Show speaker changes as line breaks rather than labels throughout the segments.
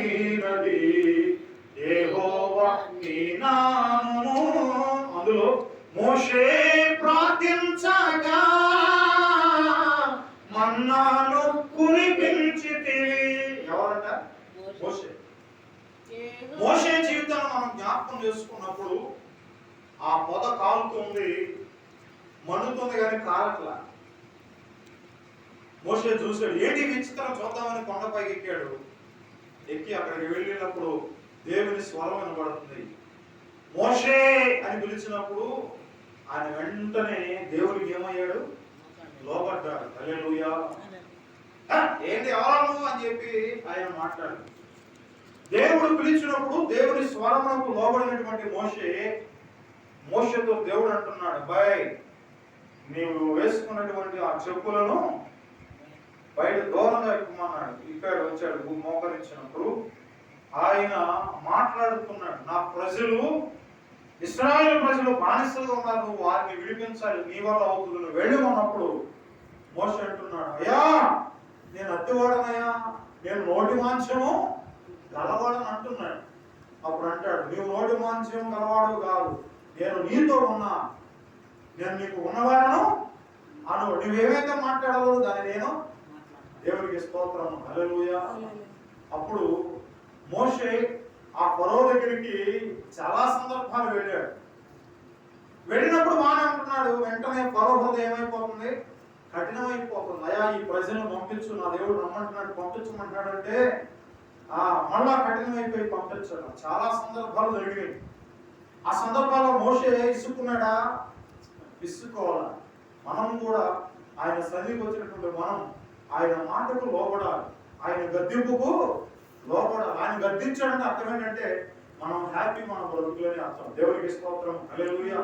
ఘనమైనది యెహోవా నీ నామము. అందులో మోషే ప్రార్థించగా మన్నాను కురిపించితివి. ఎవరంట? మోషే. మోషే జీవితాన్ని మనం జ్ఞాపకం చేసుకున్నప్పుడు ఆ పొద కాలుతుంది, మండుతుంది కానీ కాలట్లా. మోషే చూశాడు, ఏంటి విచిత్రం చూద్దామని కొండపైకి ఎక్కాడు. ఎక్కి అక్కడికి వెళ్ళినప్పుడు దేవుని స్వరం వినబడుతుంది. మోషే అని పిలిచినప్పుడు ఆయన వెంటనే దేవుడికి ఏమయ్యాడు? లోబడ్డాడు. హల్లెలూయా. ఏంటి ఎవరు అని చెప్పి ఆయన మాట్లాడు. దేవుడు పిలిచినప్పుడు దేవుని స్వరమునకు లోబడినటువంటి మోషేతో దేవుడు అంటున్నాడు, బాయ్ నీవు వేసుకున్నటువంటి ఆ చెప్పులను బయట దూరంగా ఎక్కుమన్నాడు. ఇక్కడ వచ్చాడు, మోకరించినప్పుడు ఆయన మాట్లాడుతున్నాడు, నా ప్రజలు ఇశ్రాయేలు ప్రజలు బానిసలుగా ఉన్నారు, నువ్వు వారిని విడిపించాలి, నీ వల్ల అవుతుంది, నువ్వు వెళ్ళమన్నప్పుడు మోషే అంటున్నాడు, అయ్యా నేను అద్దెవాడనయ్యా, నేను నోటి మాంసము గలవాడని అంటున్నాడు. అప్పుడు అంటాడు, నీవు నోటి మాంసం గలవాడు కాదు, నేను నీతో ఉన్నా, నేను నీకు ఉన్నవాడను అను, నువ్వేమైతే మాట్లాడాలో దాన్ని నేను దేవుడికి స్తోత్రం. హల్లెలూయా. అప్పుడు మోషే ఆ ఫరో దగ్గరికి చాలా సందర్భాలు వెళ్ళాడు. వెళ్ళినప్పుడు బాగానే ఉంటున్నాడు. వెంటనే ఫరో హృదయం ఏమైపోతుంది? కఠినమైపోతుంది. అయ్యా ఈ ప్రజలను పంపించు, నా దేవుడు రమ్మంటున్నాడు పంపించమంటున్నాడు అంటే మళ్ళా కఠినమైపోయి పంపించడం చాలా సందర్భాలు జరిగినాయి. ఆ సందర్భాల్లో మోషే ఇసుకున్నాడా? ఇసుకోవాలా. మనం కూడా ఆయన సన్నిధికి వచ్చినటువంటి మనం ఆయన మాటకు లోపడాలి, ఆయన గద్దింపుకు లోపడాలి. ఆయన గద్దించాడంటే అర్థం ఏంటంటే మనం హ్యాపీ, మన బ్రతుకులని అర్థం. దేవుడికి స్తోత్రం. హల్లెలూయా.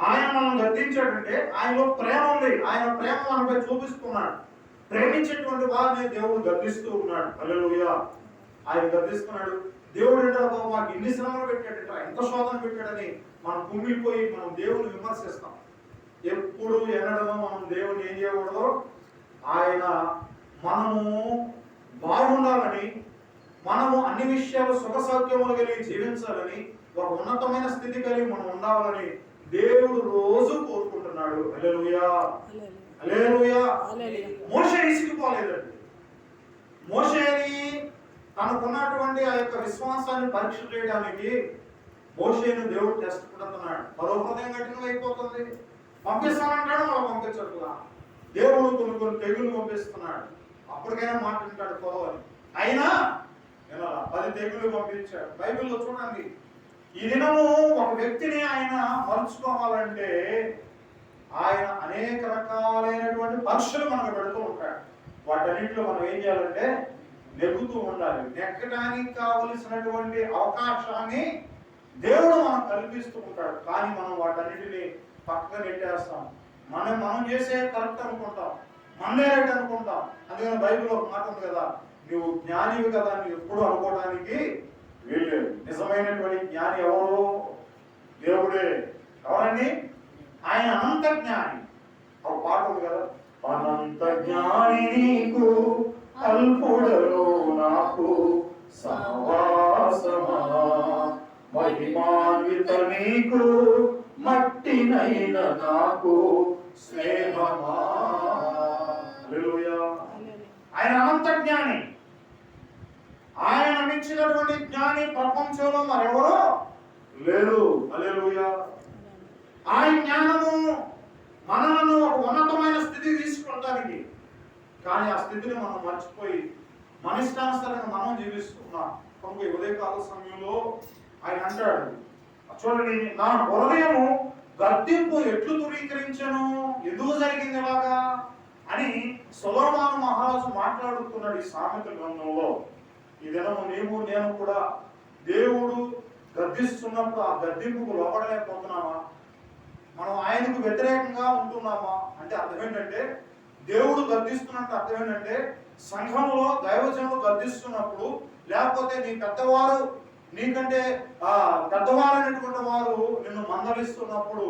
ఆయన మనం గద్దించాడంటే ఆయనలో ప్రేమ ఉంది, ఆయన ప్రేమ మనపై చూపిస్తున్నాడు. ప్రేమించేటువంటి వారిని దేవుడు గద్దిస్తూ ఉన్నాడు. హల్లెలూయా. ఆయన గద్దిస్తున్నాడు. దేవుడు ఏంటో మాకు ఇన్ని శ్రమలు పెట్టాడట, ఎంత శోధన పెట్టాడని మనం కుమిలిపోయి మనం దేవుని విమర్శిస్తాం. ఎప్పుడు ఎన్నడమో మనం దేవుని ఏం చేయకూడదు, ఆయన మనము బాగుండాలని, మనము అన్ని విషయాలు సుఖ సౌఖ్యములు కలిగి జీవించాలని, ఒక ఉన్నతమైన స్థితి కలిగి మనం ఉండాలని దేవుడు రోజు కోరుకుంటున్నాడు. హల్లెలూయా. హల్లెలూయా. మోషే ఇసిగిపోలేదండి. మోషేని తనకున్నటువంటి ఆ యొక్క విశ్వాసాన్ని పరీక్ష చేయడానికి మోషేను దేవుడు టెస్ట్ పెడుతున్నాడు. మరో హృదయం కఠినంగా అయిపోతుంది, పంపిస్తానంటాడు, మనం పంపించట్లా. దేవుడు కొన్ని తెగులు పంపిస్తున్నాడు, అప్పటికైనా మాట్లాడతాడు ఫరో అని. అయినా 10 తెగులు పంపించాడు. బైబిల్లో చూడండి, ఈ దినము ఒక వ్యక్తిని ఆయన మలుచుకోవాలంటే ఆయన అనేక రకాలైనటువంటి పరీక్షలు మనకు పెడుతూ ఉంటాడు. వాటన్నింటిలో మనం ఏం చేయాలంటే నెగ్గుతూ ఉండాలి. నెగ్గడానికి కావలసినటువంటి అవకాశాన్ని దేవుడు మనం కల్పిస్తూ ఉంటాడు. కానీ మనం వాటన్నిటిని పక్కన నెట్టేస్తాం. మనం చేసే కరెక్ట్ అనుకుంటాం, మనమే రైట్ అనుకుంటాం. అందుకని బైబిల్ ఒక మాట ఉంది కదా, నువ్వు జ్ఞానివి కదా నువ్వు ఎప్పుడు అనుకోవడానికి వీల్లేదు. నిజమైనటువంటి జ్ఞాని ఎవరు? దేవుడే. ఎవరండి? ఆయన అనంత జ్ఞాని. ఒక పాట ఉంది కదా, అనంత జ్ఞాని నీకు అల్పుడలో నాకు సహవాసమా, మహిమాన్విత నీకు మట్టినైన నాకు స్నేహమా. హల్లెలూయా. ఆయన అనంత జ్ఞాని. ఆయన మించినటువంటి జ్ఞాని ప్రపంచంలో మరెవరో లేరు. హల్లెలూయా. ఆయన జ్ఞానము మనలను ఒక ఉన్నతమైన స్థితికి తీసుకెళ్ళడానికి, కానీ ఆ స్థితిని మనం మర్చిపోయి మన ఇష్టానుసారంగా మనం జీవిస్తున్నాం. కనుక ఉదయకాల సమయంలో ఆయన అంటాడు, చూడండి, నా హృదయము గద్దింపు ఎట్లు ధృవీకరించను, ఎందుకు జరిగింది ఇలాగా అని సొలొమోను మహారాజు మాట్లాడుతున్నాడు ఈ సామెతల గ్రంథంలో. ఈ దినము నీవు నేను కూడా దేవుడు గద్దిస్తున్నప్పుడు ఆ గద్దింపుకు లోపడలేకపోతున్నామా? మనం ఆయనకు వ్యతిరేకంగా ఉంటున్నామా? అంటే అర్థం ఏంటంటే, దేవుడు గద్దిస్తున్నట్టు అర్థం ఏంటంటే, సంఘంలో దైవజనులు గద్దిస్తున్నప్పుడు, లేకపోతే నీ పెద్దవారు నీకంటే పెద్దవారైనటువంటి వారు నిన్ను మందలిస్తున్నప్పుడు,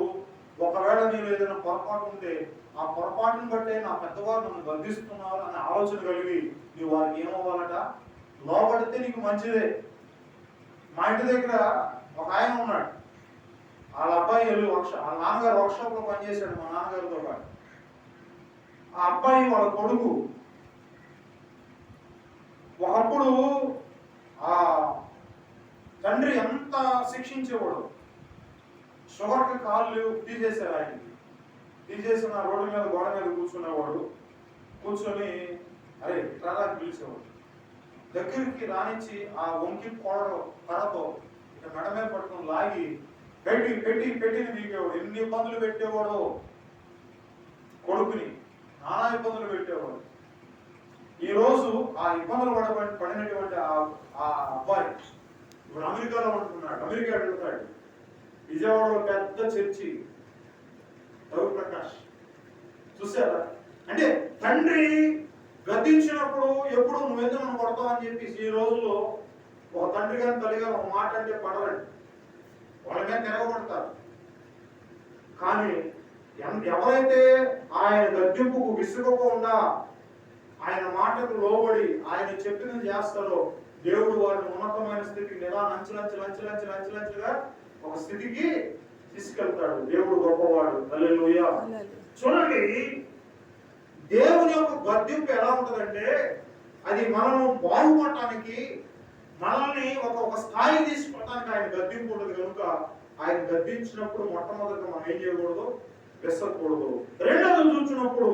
ఒకవేళ నీవు ఏదైనా పొరపాటు ఉంటే ఆ పొరపాటును బట్టే నా పెద్దవారు నన్ను గద్దిస్తున్నారు అనే ఆలోచన కలిగి నీవు వారికి ఏమవ్వాలట? లోబడితే నీకు మంచిదే. మా ఇంటి దగ్గర ఒక ఆయన ఉన్నాడు. వాళ్ళ అబ్బాయి వాళ్ళ నాన్నగారు వర్క్షాప్ లో పనిచేశాడు మా నాన్నగారితో పాటు. ఆ అబ్బాయి వాళ్ళ కొడుకు ఒకప్పుడు ఆ తండ్రి ఎంత శిక్షించేవాడు. షుగర్కి కాళ్ళు తీసేశారు ఆయనకి. తీసేసిన రోడ్డు మీద గోడ మీద కూర్చునేవాడు. కూర్చొని అరే చాలా పిలిచేవాడు. దగ్గరికి రానిచ్చి ఆ వంకి కడతో ఇక మెడ మీద పట్టుకుని లాగి పెట్టిని దిగేవాడు. ఎన్ని ఇబ్బందులు పెట్టేవాడు కొడుకుని, నానా ఇబ్బందులు పెట్టేవాడు. ఈ రోజు ఆ ఇబ్బందులు పడినటువంటి ఆ అబ్బాయి ఇప్పుడు అమెరికాలో ఉంటున్నాడు. అమెరికా వెళ్తాడు. విజయవాడలో పెద్ద చర్చి రవి ప్రకాష్ చూసారా? అంటే తండ్రి గద్దించినప్పుడు ఎప్పుడు నువ్వెందుకు నన్ను కొడతావు అని చెప్పేసి ఈ రోజులో ఒక తండ్రి గారి తల్లి గారు ఒక మాట అంటే పడరండి, వాళ్ళ మీద తిరగబడతారు. కానీ ఎవరైతే ఆయన గద్దింపుకు విసుగకుండా ఆయన మాటకు లోబడి ఆయన చెప్పినది చేస్తారో దేవుడు వారిని ఉన్నతమైన స్థితికి అంచెలంచెలుగా ఒక స్థితికి తీసుకెళ్తాడు. దేవుడు గొప్పవాడు. హల్లెలూయా. చూడండి, దేవుని యొక్క గద్దింపు ఎలా ఉంటుందంటే అది మనము బాగుపడటానికి, మనల్ని ఒక స్థాయి తీసుకెళ్ళడానికి ఆయన గద్దింపు ఉంటుంది. కనుక ఆయన గద్దించినప్పుడు మొట్టమొదటిగా మనం ఏం చేయకూడదు, విసరకూడదు. రెండోది చూసినప్పుడు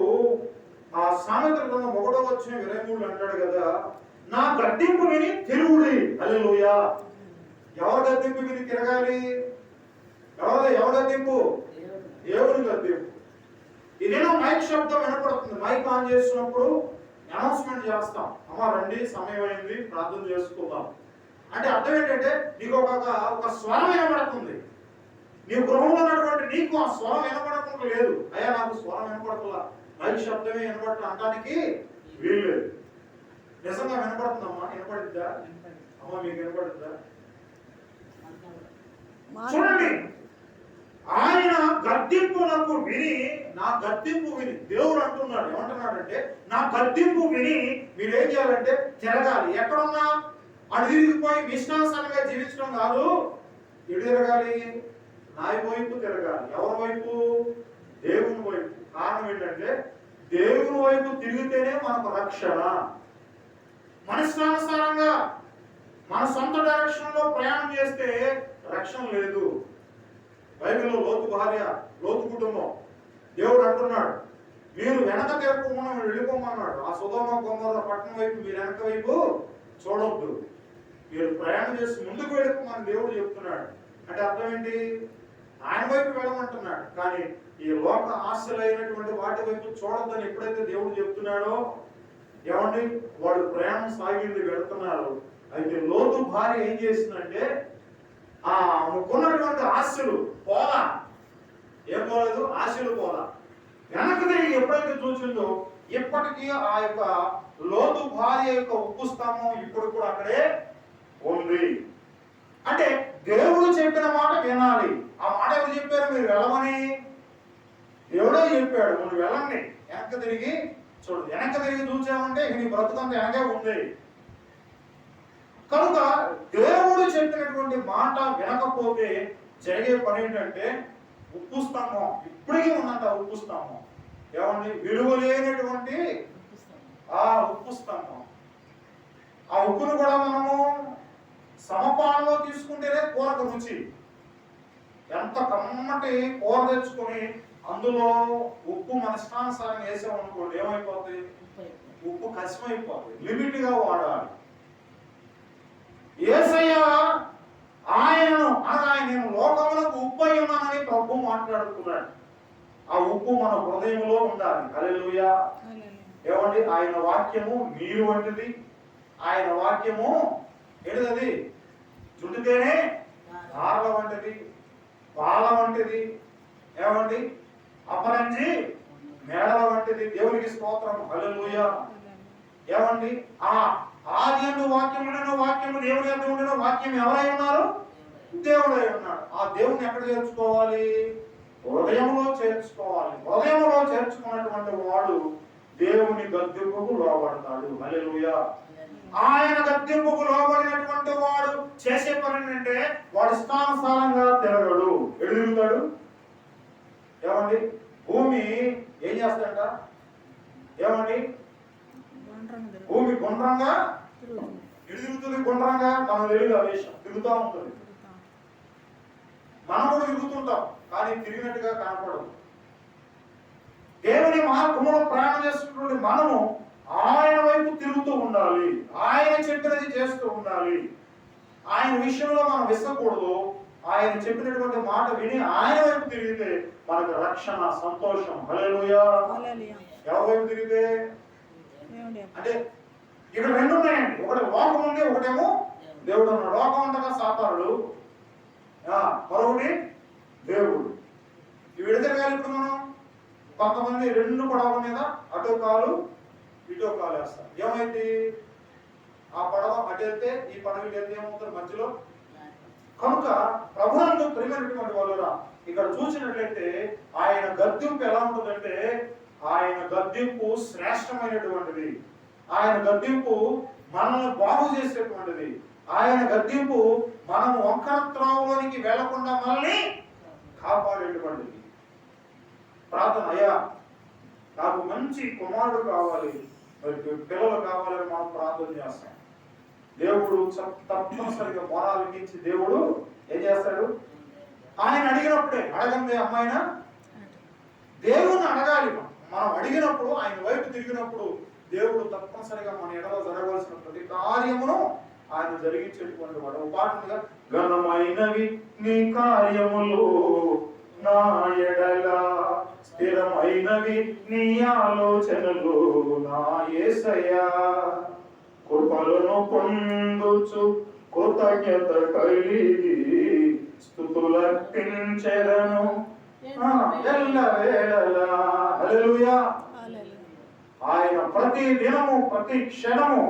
ఆ సామెతలో 1:23 అంటాడు కదా, నా గద్దింపు విని తిరుగుడి. హల్లెలూయా. ఎవరి గద్దింపు విని తిరగాలి? ఎవరి గద్దింపు? దేవుని గద్దింపు. ఇదేనో మైక్ శబ్దం వినపడుతుంది. మైక్ ఆన్ చేస్తున్నప్పుడు అనౌన్స్మెంట్ చేస్తాం, అమ్మ రండి సమయం అయింది ప్రార్థన చేసుకుందాం అంటే అర్థం ఏంటంటే నీకు ఒక స్వరం వినపడుతుంది. నీ గృహంలో ఉన్నటువంటి నీకు ఆ స్వరం వినపడకుండా లేదు. అయ్యా నాకు స్వరం వినపడకుండా మైక్ శబ్దమే వినపడటం అనడానికి వీల్లేదు. నిజంగా వినపడుతుందమ్మా? వినపడుద్దా అమ్మ? మీకు వినపడుద్దా? చూడండి, ఆయన గద్దింపునకు విని, నా గద్దింపు విని దేవుడు అంటున్నాడు. ఏమంటున్నాడంటే నా గద్దింపు విని మీరేం చేయాలంటే తిరగాలి. ఎక్కడున్నా అటు తిరిగిపోయి విశ్వాసాలుగా జీవించడం కాదు. ఎటు తిరగాలి? నా వైపు తిరగాలి. ఎవరి వైపు? దేవుని వైపు. కారణం ఏంటంటే దేవుని వైపు తిరిగితేనే మనకు రక్షణ. మనస్సానుసారంగా మన సొంత డైరెక్షన్ లో ప్రయాణం చేస్తే రక్షణ లేదు. బైబిల్లో లోతు భార్య, లోతు కుటుంబం, దేవుడు అంటున్నాడు మీరు వెనక తిరగకుండా వెళ్ళిపోమన్నాడు. ఆ సొదొమ గొమొర్రా పట్టణం వైపు మీరు వెనక వైపు చూడొద్దు, మీరు ప్రయాణం చేసి ముందుకు వెళ్ళిపోమని దేవుడు చెప్తున్నాడు. అంటే అర్థం ఏంటి? ఆయన వైపు వెళ్ళమంటున్నాడు. కానీ ఈ లోక ఆశలైనటువంటి వాటి వైపు చూడొద్దని ఎప్పుడైతే దేవుడు చెప్తున్నాడో, ఏమండి వాడు ప్రయాణం సాగింది, వెళుతున్నారు. అయితే లోతు భార్య ఏం చేసిందంటే కొన్నటువంటి ఆశలు పోలా. ఏం పోలేదు? ఆశలు పోలా. వెనక తిరిగి ఎప్పుడైతే చూసిందో ఇప్పటికీ ఆ యొక్క లోతు భార్య యొక్క ఉప్పు స్తంభం ఇప్పుడు కూడా అక్కడే ఉంది. అంటే దేవుడు చెప్పిన మాట వినాలి. ఆ మాట ఎవరు చెప్పారు? మీరు వెళ్ళమని దేవుడే చెప్పాడు. నువ్వు వెళ్ళండి. వెనక తిరిగి చూడు. వెనక తిరిగి చూసామంటే నీ బ్రతుకంతా వెనకే ఉంది. కనుక దేవుడు చెప్పినటువంటి మాట వినకపోతే జరిగే పని ఏంటంటే ఉప్పు స్తంభం ఇప్పటికీ ఉన్నంత ఉప్పు స్తంభం. ఏమండి? విలువలేనటువంటి ఆ ఉప్పు స్తంభం. ఆ ఉప్పును కూడా మనము సమపాలలో తీసుకుంటేనే కూరకు రుచి. ఎంత కమ్మటి కూర తెచ్చుకొని అందులో ఉప్పు మన ఇష్టానుసారం వేసామనుకోండి, ఏమైపోతుంది? ఉప్పు కసిమైపోతుంది. లిమిట్ గా వాడాలి. యేసయ్య ఆయనను అనగా నేను లోకములకు ఉప్పు అయి ఉన్నానని ప్రభు మాట్లాడుతున్నాడు. ఆ ఉప్పు మన హృదయంలో ఉండాలి. హల్లెలూయా. ఏమండి? ఆయన వాక్యము నీరు వంటిది. ఆయన వాక్యము ఏంటిది? చుండితేనే పాల వంటిది, పాల వంటిది. ఏమండి? అపరంజి మేడల వంటిది. దేవునికి స్తోత్రం. హల్లెలూయా. ఏమండి? ఆది యందు వాక్యం ఉండెను, వాక్యము దేవుని యందు ఉండెను, వాక్యం ఎవరై ఉన్నారు? దేవుడై ఉన్నాడు. ఆ దేవుని ఎక్కడ చేర్చుకోవాలి? హృదయంలో చేర్చుకోవాలి. హృదయంలో చేర్చుకున్నటువంటి వాడు దేవుని గద్దింపుకు లోబడతాడు. హల్లెలూయా. ఆయన గద్దింపుకు లోబడినటువంటి వాడు చేసే పని ఏంటంటే వాడు ఇష్టానుసారంగా తిరగడు. ఎదుగుతాడు. ఏమండి భూమి ఏం చేస్తాడంట? ఏమండి భూమి గుండ్రంగా ఎదుగుతుంది. గుండ్రంగా మనం తెలియదు ఆ విషయం. తిరుగుతూ ఉంటుంది. మనం కూడా తిరుగుతుంటాం కానీ తిరిగినట్టుగా కనపడదు. దేవుని మార్గంలో ప్రయాణం చేస్తున్నటువంటి మనము ఆయన వైపు తిరుగుతూ ఉండాలి. ఆయన చెప్పినది చేస్తూ ఉండాలి. ఆయన విషయంలో మనం విసకూడదు. ఆయన చెప్పినటువంటి మాట విని ఆయన వైపు తిరిగితే మనకు రక్షణ, సంతోషం. హల్లెలూయా. ఎవరి వైపు తిరిగితే అంటే ఇక్కడ రెండు ఉన్నాయండి. ఒకటి లోకం ఉంది, ఒకటేమో దేవుడు ఉన్నాడు. లోకం అంతగా సాతానుడు, మరొకటి దేవుడు. ఇవి విడతరగాలి. ఇప్పుడు మనం కొంతమంది రెండు పడవల మీద అటో కాలు ఇటో కాలు వేస్తారు. ఏమైంది? ఆ పడవ అటు వెళ్తే ఈ పడవ ఇటు వెళ్తే ఏమవుతుంది మధ్యలో? కనుక ప్రభువునందు ప్రియమైనటువంటి వాళ్ళురా, ఇక్కడ చూసినట్లయితే ఆయన గద్దింపు ఎలా ఉంటుందంటే ఆయన గద్దింపు శ్రేష్టమైనటువంటిది. ఆయన గద్దింపు మనల్ని బాగు చేసేటువంటిది. ఆయన గద్దింపు మనం వంకర త్రోవలోనికి వెళ్లకుండా మనల్ని కాపాడేటువంటిది. ప్రార్థన, అయ్యా నాకు మంచి కుమారుడు కావాలి, మరి పిల్లలు కావాలని మనం ప్రార్థన చేస్తాం. దేవుడు తప్పనిసరిగా మొరాలకించి దేవుడు ఏం చేస్తాడు? ఆయన అడిగినప్పుడే, అడగండి అమ్మాయినా, దేవుణ్ణి అడగాలి. మనం అడిగినప్పుడు, ఆయన వైపు తిరిగినప్పుడు దేవుడు తప్పనిసరిగా మన ఎడలో జరగవలసిన ప్రతి కార్యమును ఆయన జరిగించేటువంటి వాడు. ఒక పాటగా ఘనమైనవి నీ కార్యములు నా ఎడల, స్థిరమైనవి నీ ఆలోచనలు నా యేసయ్యా, కృపలను పొందుచు కృతజ్ఞత కలిగి స్తుతులర్పించెదను ఎల్లవేళలా. హల్లెలూయా. ఆయన ప్రతి దినము ప్రతి క్షణము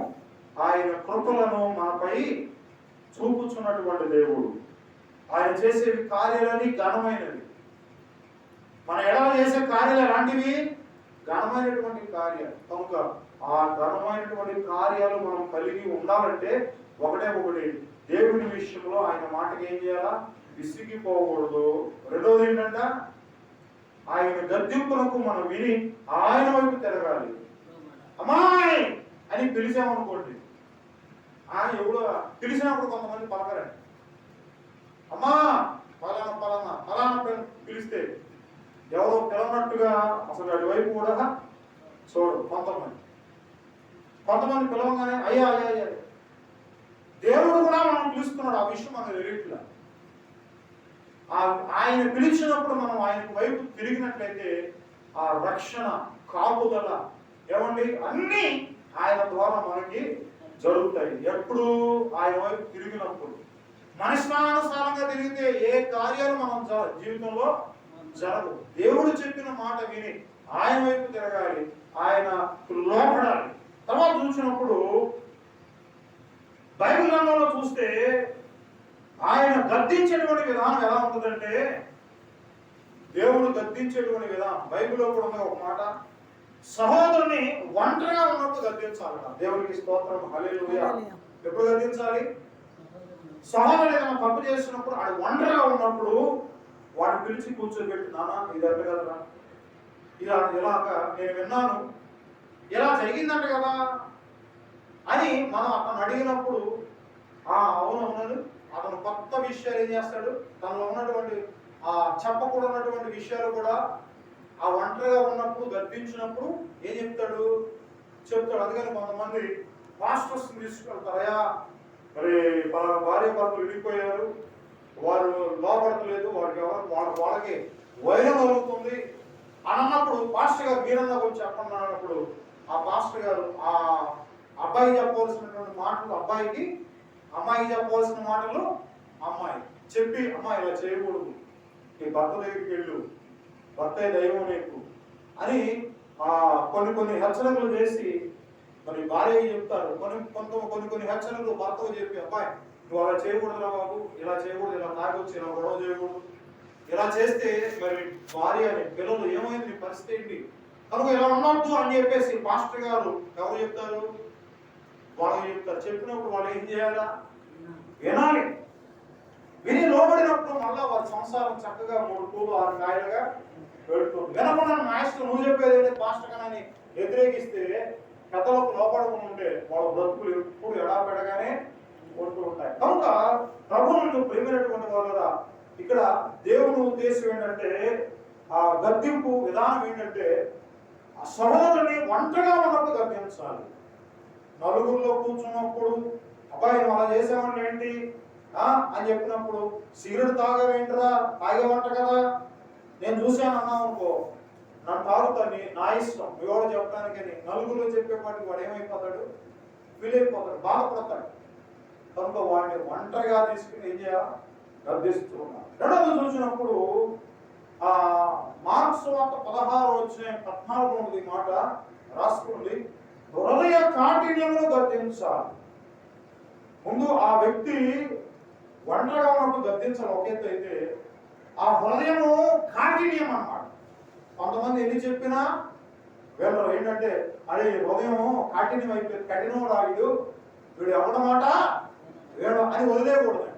ఆయన కృపలను మనపై చూపుచున్నటువంటి దేవుడు. ఆయన చేసే కార్యాలని ఘనమైనవి. మన ఎడల చేసే కార్యాలు ఎలాంటివి? ఘనమైనటువంటి కార్యాలు. కనుక ఆ ఘనమైనటువంటి కార్యాలు మనం కలిగి ఉండాలంటే ఒకటి దేవుని విషయంలో ఆయన మాటకి ఏం చేయాలా? విసిగిపోకూడదు. రెండోది ఏంటంట, ఆయన గద్దింపులకు మనం విని ఆయన వైపు తిరగాలి. అమ్మాయి అని పిలిచామనుకోండి, ఆయన ఎవడో పిలిచినప్పుడు కొంతమంది పలకరండి. అమ్మా పలానా పలానా పలానా పిలిస్తే ఎవరో పిలవనట్టుగా అసలు అటువైపు కూడా చూడు. కొంతమంది పిలవగానే అయ్యా అయ్యా అయ్యా. దేవుడు కూడా మనం పిలుస్తున్నాడు. ఆ విషయం మనకు తెలియట్లా. ఆయన పిలిచినప్పుడు మనం ఆయన వైపు తిరిగినట్లయితే ఆ రక్షణ, కాపుదల, ఏమండి అన్ని ఆయన ద్వారా మనకి జరుగుతాయి. ఎప్పుడు ఆయన వైపు తిరిగినప్పుడు. మన ఇష్టానుసారంగా తిరిగితే ఏ కార్యాలు మనం జీవితంలో జరగవు. దేవుడు చెప్పిన మాట విని ఆయన వైపు తిరగాలి, ఆయన లోపడాలి. తర్వాత చూసినప్పుడు బైబిల్ గ్రంథంలో చూస్తే ఆయన గద్దించేటువంటి విధానం ఎలా ఉంటుందంటే, దేవుడు గద్దించేటువంటి విధానం బైబిల్లో కూడా ఉంది ఒక మాట, సహోదరుని ఒంటరిగా ఉన్నప్పుడు గద్దించాలట. దేవునికి స్తోత్రం. హల్లెలూయా. ఎప్పుడు గద్దించాలి? సహోదరుడు ఏదైనా తప్పు చేస్తున్నప్పుడు, ఆడు ఒంటరిగా ఉన్నప్పుడు వాడిని పిలిచి కూర్చోబెట్టి, నాన్న ఇది అంటే కదరా, ఇలాగా నేను విన్నాను, ఇలా జరిగిందంట కదా అని మనం అతను అడిగినప్పుడు, అవునవునని అతను కొత్త విషయాలు ఏం చేస్తాడు? తనలో ఉన్నటువంటి చెప్పకూడనటువంటి విషయాలు కూడా ఆ ఒంటరిగా ఉన్నప్పుడు గద్దించినప్పుడు ఏం చెప్తాడు? అందుకని కొంతమంది పాస్టర్స్ తీసుకెళ్తారయా, మరి భార్య భర్తలు విడిపోయారు, వారు లోపడతలేదు, వాళ్ళకి వైరం కలుగుతుంది అని అన్నప్పుడు పాస్టర్ గారు మీరన్నా కొంచెం చెప్పండి అన్నప్పుడు ఆ పాస్టర్ గారు ఆ అబ్బాయి చెప్పవలసినటువంటి మాటలు అబ్బాయికి, అమ్మాయికి చెప్పవలసిన మాటలు అమ్మాయి చెప్పి, అమ్మాయి ఇలా చేయకూడదు, నీ భర్త దగ్గరికి వెళ్ళు, భర్త దైవం నీకు అని కొన్ని హెచ్చరికలు చేసి మరి భార్యకి చెప్తారు. కొన్ని హెచ్చరికలు భర్తకు చెప్పి, అబ్బాయి నువ్వు అలా చేయకూడదురా బాబు, ఇలా చేయకూడదు, ఇలా తాగొచ్చు, ఇలా గొడవ చేయకూడదు, ఇలా చేస్తే మరి భార్య అని పిల్లలు ఏమైంది నీ పరిస్థితి ఏంటి, కనుక ఇలా ఉండొద్దు అని చెప్పేసి పాస్టర్ గారు ఎవరు చెప్తారు? వాళ్ళు చెప్తారు. చెప్పినప్పుడు వాళ్ళు ఏం చేయాలా? వినాలి. విని లోబడినప్పుడు మళ్ళా వారి సంసారం చక్కగా 3 పూలు 6 కాయలుగా పెడుతుంది. వినకుండా మాస్టర్ నువ్వు చెప్పేది ఏంటి పాస్టర్ అని వ్యతిరేకిస్తే, కథలకు లోపడకుండా ఉంటే వాళ్ళ బ్రతుకులు ఎప్పుడు ఎడాపెడగానే ఉంటూ ఉంటాయి. కనుక ప్రభువును ప్రేమైనటువంటి వాళ్ళరా, ఇక్కడ దేవుని ఉద్దేశం ఏంటంటే, ఆ గద్దింపు విధానం ఏంటంటే, ఆ సహోదరుని ఒంటరిగా ఉన్నప్పుడు గద్దించాలి. నలుగురిలో కూర్చున్నప్పుడు అబ్బాయి నువ్వు అలా చేసామని ఏంటి అని చెప్పినప్పుడు, సిగరెట్ తాగవేంటరా, తాగేవంట కదా నేను చూశాను అన్నావు అనుకో, నన్ను తాగుతాను, నా ఇష్టం ఎవరు చెప్పడానికని నలుగురిలో చెప్పేపాటికి వాడు ఏమైపోతాడు? ఫీల్ అయిపోతాడు, బాధపడతాడు. కనుక వాడిని ఒంటరిగా తీసుకుని ఏం చేయాలి? గద్దిస్తూ ఉన్నాడు. రెండవది చూసినప్పుడు మార్క్స్ వార్త 16:14 మాట రాసుకుంది, హృదయ కాఠిన్యంలో గద్దించాలి. ముందు ఆ వ్యక్తి ఒంటరిగా ఉన్నప్పుడు గద్దించాలి ఒక ఎత్తు అయితే, ఆ హృదయము కాఠిన్యం అన్నమాట. కొంతమంది ఎన్ని చెప్పినా వీళ్ళు ఏంటంటే, అరే హృదయము కాఠిన్యం అయిపోయింది, కఠినం రాయుడు వీడు ఎవడ మాట వీడు అని వదిలేయకూడదు.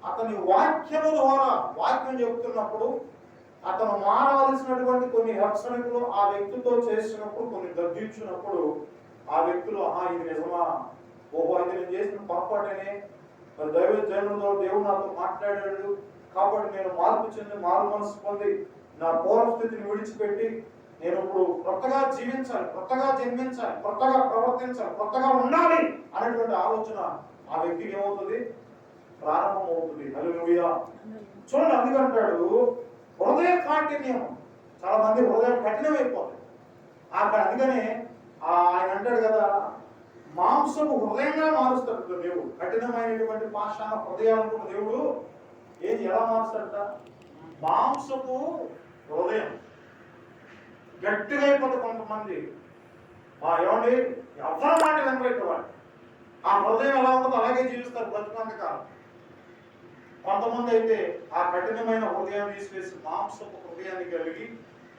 అతని వాక్యము ద్వారా వాక్యం చెప్తున్నప్పుడు అతను మారవలసినటువంటి కొన్ని హెచ్చరికలు ఆ వ్యక్తితో చేసినప్పుడు, కొన్ని గద్దించినప్పుడు ఆ వ్యక్తులు ఇది నిజమా, ఓహో ఇది నేను చేసిన పొరపాటనే, మరి దైవజనులతో దేవుడు నాతో మాట్లాడాడు కాబట్టి నేను మార్పు చెంది మారు మనసు పొంది నా పూర్వస్థితిని విడిచిపెట్టి నేను ఇప్పుడు కొత్తగా జీవించాలి, కొత్తగా జన్మించాలి, కొత్తగా ప్రవర్తించాలి, కొత్తగా ఉండాలి అనేటువంటి ఆలోచన ఆ వ్యక్తికి ఏమవుతుంది? ప్రారంభం అవుతుంది. హల్లెలూయా. చూడండి, అందుకంటాడు హృదయ కాఠిన్యం. చాలా మంది హృదయం కఠినమైపోతుంది. అందుకనే ఆయన అంటాడు కదా, మాంసము హృదయంగా మారుస్తాడు దేవుడు. కఠినమైనటువంటి పాషాణ హృదయాలను దేవుడు ఎలా మారుస్తాడట? మాంసపు హృదయం గట్టిగా అయిపోతుంది. కొంతమంది ఏమండి ఎవరి మాట వెనబెట్టేవాడు, ఆ హృదయం ఎలా ఉంటుందో అలాగే జీవిస్తారు బ్రతుకంతకాలం. కొంతమంది అయితే ఆ కఠినమైన హృదయాన్ని తీసివేసి మాంసపు హృదయాన్ని కలిగి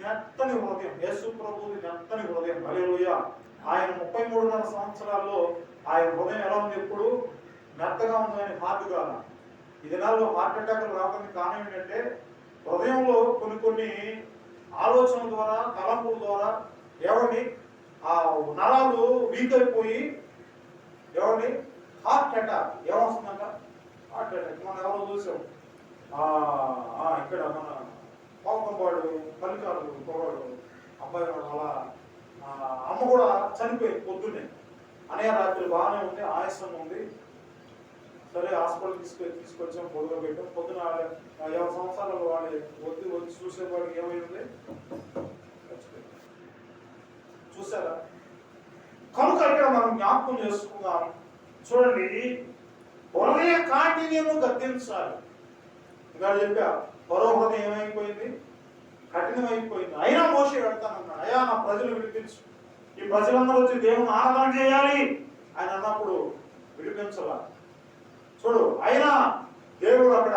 మెత్తని హృదయం, యేసు ప్రభువుది మెత్తని హృదయం. హల్లెలూయా. ఆయన 33.5 సంవత్సరాల్లో ఆయన హృదయం ఎలా ఉంది? ఎప్పుడు మెత్తగా ఉంది, అని హార్ట్ కాదు. ఈ దినాల్లో హార్ట్ అటాక్లు రావడానికి కారణం ఏంటంటే, హృదయంలో కొన్ని ఆలోచనల ద్వారా, తలంపుల ద్వారా ఆ నరాలు వీక్ అయిపోయి హార్ట్ అటాక్ ఏమొస్తుందంట? Heart attack. మనం ఎవరో చూసాం, ఇక్కడ మన పాపంపాడు పల్లికారు పోవాడు అబ్బాయి అలా అమ్మ కూడా చనిపోయింది పొద్దున్నే. అనే రాత్రి బాగానే ఉంది, ఆయాసం ఉంది, సరే హాస్పిటల్ తీసుకొచ్చాం, పొడుగా పెట్టాం. పొద్దున 50 సంవత్సరాలు వాళ్ళు వచ్చి చూసేవాడికి ఏమైంది? చూసారా? కనుక ఇక్కడ మనం జ్ఞాపకం చేసుకుందాం. చూడండి, హృదయ కాఠిన్యము గద్దించాలి. ఇంకా చెప్పా, పరో హృదయం ఏమైపోయింది? కఠినమైపోయింది. అయినా మోషే వెళ్తానన్నాడు, అయ్యా నా ప్రజలు విడిపించు, ఈ ప్రజలందరూ వచ్చి దేవుని ఆరాధన చేయాలి ఆయన అన్నప్పుడు విడిపించాల. చూడు, అయినా దేవుడు అక్కడ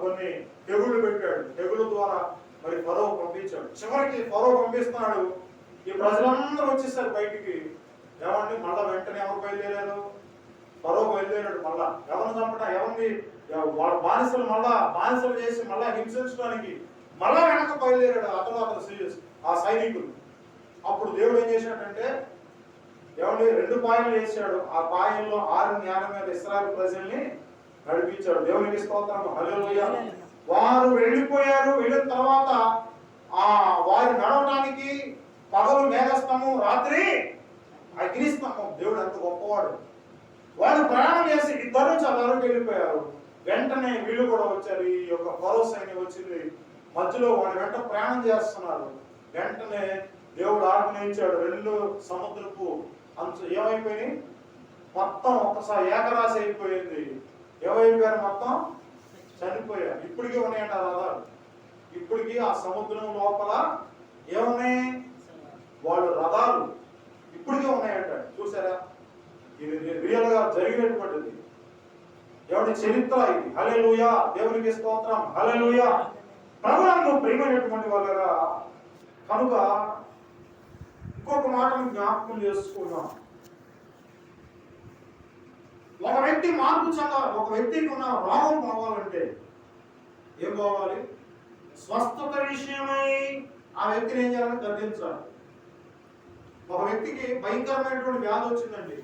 కొన్ని తెగుళ్ళు పెట్టాడు. తెగుళ్ళ ద్వారా మరి ఫరో పంపించాడు. చివరికి ఫరో పంపిస్తున్నాడు, ఈ ప్రజలందరూ వచ్చేసారు బయటికి. ఏమండి మళ్ళా వెంటనే ఎవరు బయలుదేరారు? ఫరో బయలుదేరాడు. మళ్ళా ఎవరిని చంపడా, ఎవరిని వాళ్ళ బానిసలు చేసి మళ్ళా హింసించడానికి మళ్ళా వెనక బయలుదేరాడు అతను ఆ సైనికులు. అప్పుడు దేవుడు ఏం చేశాడంటే, 2 పాయలు వేసాడు. ఆ పాయల్లో 6 జ్ఞానం మీద ఇశ్రాయేలు ప్రజల్ని నడిపించాడు. దేవునికి స్తోత్రం. హల్లెలూయా. వారు వెళ్ళిపోయారు. వెళ్ళిన తర్వాత వారు నడవడానికి పగలు మేఘస్తంభం, రాత్రి అగ్నిస్తంభం. దేవుడు అంత గొప్పవాడు. వాళ్ళు ప్రయాణం చేసి ఇద్దరు నుంచి అదరకు వెళ్ళిపోయారు. వెంటనే వీళ్ళు కూడా వచ్చారు. ఈ యొక్క ఫరో సైన్యం వచ్చింది మధ్యలో, వాళ్ళ వెంట ప్రయాణం చేస్తున్నారు. వెంటనే దేవుడు ఆజ్ఞయించాడు, 2 సముద్రపు అంచు ఏమైపోయినాయి? మొత్తం ఒక్కసారి ఏకరాశి అయిపోయింది. ఏమైపోయారు? మొత్తం చనిపోయారు. ఇప్పటికీ ఉన్నాయంట రథాలు. ఇప్పటికీ ఆ సముద్రం లోపల ఏమున్నాయి? వాళ్ళు రథాలు ఇప్పటికీ ఉన్నాయంట. చూసారా? ఇది రియల్ గా జరిగినటువంటిది. ఎవరి చరిత్ర ఇది. హల్లెలూయా. దేవునికి స్తోత్రం. హల్లెలూయా. ప్రభువునందు ప్రియమైనటువంటి వాళ్ళగా, కనుక ఇంకొక మాటను జ్ఞాపకం చేసుకున్నాం. వ్యక్తి మార్పు చెందాలి. ఒక వ్యక్తికి ఉన్న రోగం పోవాలంటే ఏం పోవాలి? స్వస్థత విషయమై ఆ వ్యక్తిని ఏం చేయాలని గద్దించాలి. ఒక వ్యక్తికి భయంకరమైనటువంటి వ్యాధి వచ్చిందండి,